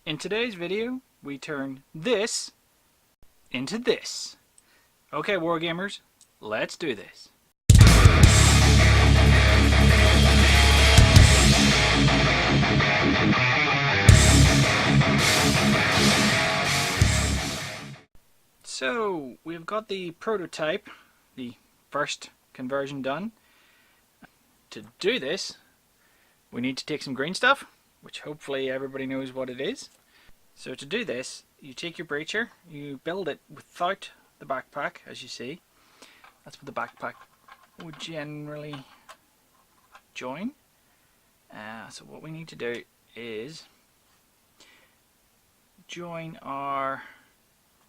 In today's video, we turn this into this. Okay, Wargamers, let's do this. So, we've got the prototype, the first conversion done. To do this, we need to take some green stuff, which hopefully everybody knows what it is. So to do this, you take your breacher, you build it without the backpack, as you see. That's what the backpack would generally join. So what we need to do is join our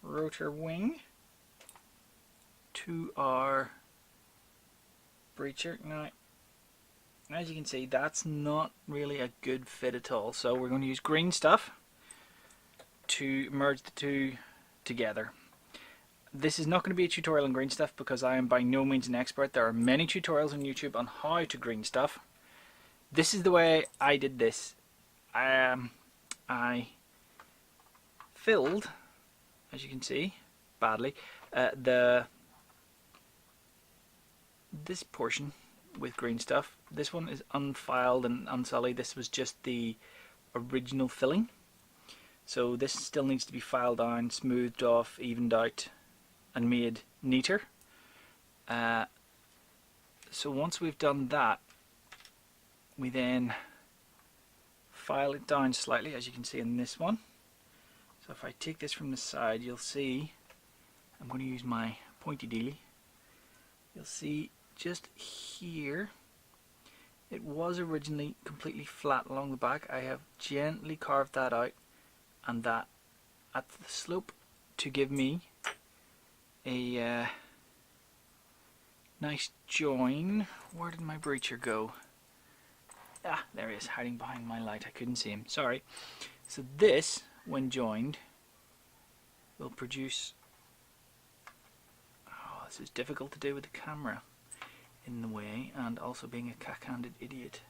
Rotor-Wing to our breacher. Now, as you can see, that's not really a good fit at all, so we're going to use green stuff to merge the two together. This is not going to be a tutorial on green stuff because I am by no means an expert. There are many tutorials on YouTube on how to green stuff. This is the way I did this. I filled, as you can see, badly, this portion with green stuff. This one is unfiled and unsullied. This was just the original filling. So this still needs to be filed down, smoothed off, evened out and made neater. So once we've done that, we then file it down slightly, as you can see in this one. So if I take this from the side, you'll see, I'm going to use my pointy dealy. You'll see just here, it was originally completely flat along the back. I have gently carved that out and that at the slope to give me a nice join. Where did my breacher go? Ah, there he is, hiding behind my light. I couldn't see him, sorry. So this, when joined, will produce, oh, this is difficult to do with the camera in the way and also being a cack-handed idiot.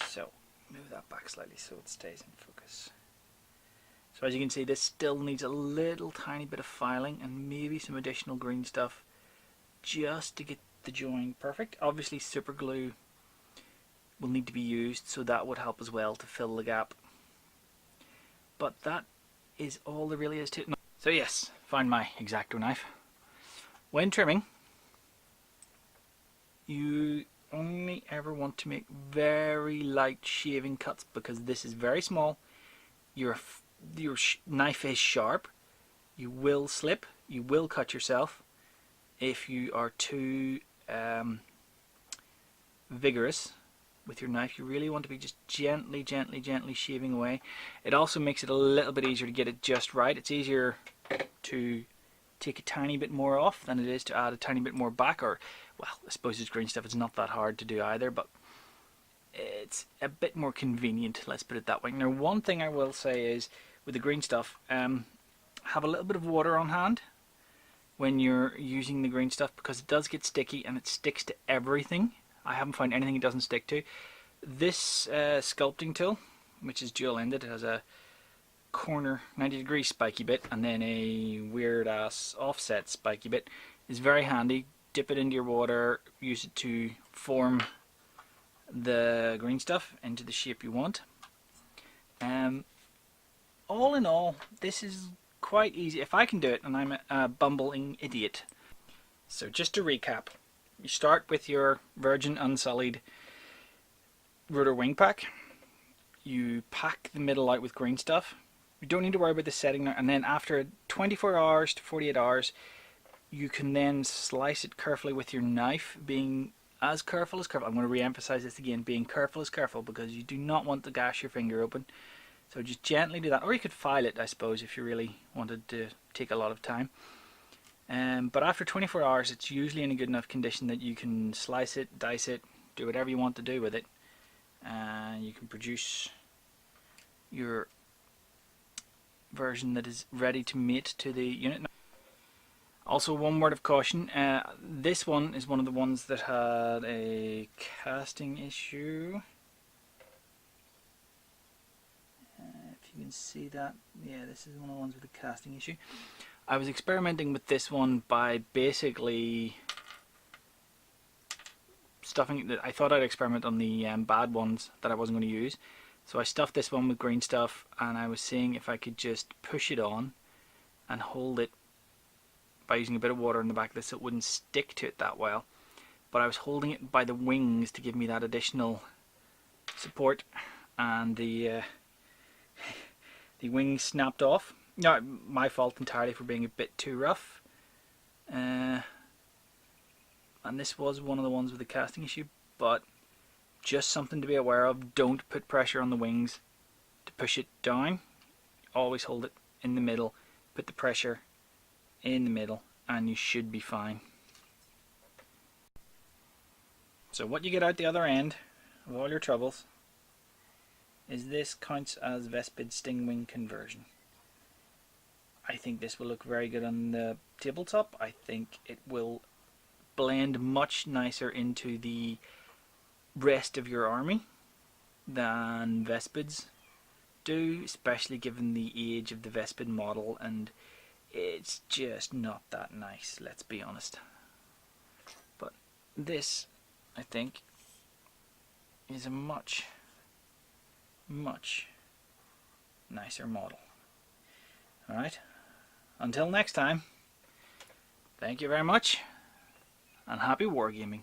So move that back slightly so it stays in focus. So as you can see, this still needs a little tiny bit of filing and maybe some additional green stuff just to get the join perfect. Obviously super glue will need to be used, so that would help as well to fill the gap. But that is all there really is to it. So yes, find my X-Acto knife. When trimming, you only ever want to make very light shaving cuts because this is very small. Your knife is sharp. You will slip. You will cut yourself if you are too vigorous with your knife. You really want to be just gently shaving away. It also makes it a little bit easier to get it just right. It's easier to take a tiny bit more off than it is to add a tiny bit more back, or well, I suppose it's green stuff, it's not that hard to do either, but it's a bit more convenient, let's put it that way. Now one thing I will say is with the green stuff, have a little bit of water on hand when you're using the green stuff because it does get sticky and it sticks to everything. I haven't found anything it doesn't stick to. This sculpting tool, which is dual ended, it has a corner 90-degree spiky bit and then a weird ass offset spiky bit, is very handy. Dip it into your water, use it to form the green stuff into the shape you want. All in all, this is quite easy if I can do it, and I'm a bumbling idiot. So just to recap, you start with your virgin unsullied Rotor-Wing pack. You pack the middle out with green stuff. You don't need to worry about the setting now, and then after 24 hours to 48 hours you can then slice it carefully with your knife, being as careful as careful. I'm going to re-emphasize this again, being careful as careful, because you do not want to gash your finger open. So just gently do that, or you could file it, I suppose, if you really wanted to take a lot of time. But after 24 hours it's usually in a good enough condition that you can slice it, dice it, do whatever you want to do with it, and you can produce your version that is ready to mate to the unit. Also, one word of caution, this one is one of the ones that had a casting issue. If you can see that. Yeah, this is one of the ones with the casting issue. I was experimenting with this one by basically stuffing it. I thought I'd experiment on the bad ones that I wasn't going to use. So I stuffed this one with green stuff, and I was seeing if I could just push it on and hold it by using a bit of water in the back of this so it wouldn't stick to it that well. But I was holding it by the wings to give me that additional support, and the wings snapped off. No, my fault entirely for being a bit too rough. And this was one of the ones with the casting issue, but just something to be aware of. Don't put pressure on the wings to push it down. Always hold it in the middle, put the pressure in the middle, and you should be fine. So what you get out the other end of all your troubles is this counts as Vespid Stingwing conversion. I think this will look very good on the tabletop. I think it will blend much nicer into the rest of your army than Vespids do, especially given the age of the Vespid model, and it's just not that nice, let's be honest. But this, I think, is a much nicer model. Alright, until next time, thank you very much, and happy wargaming.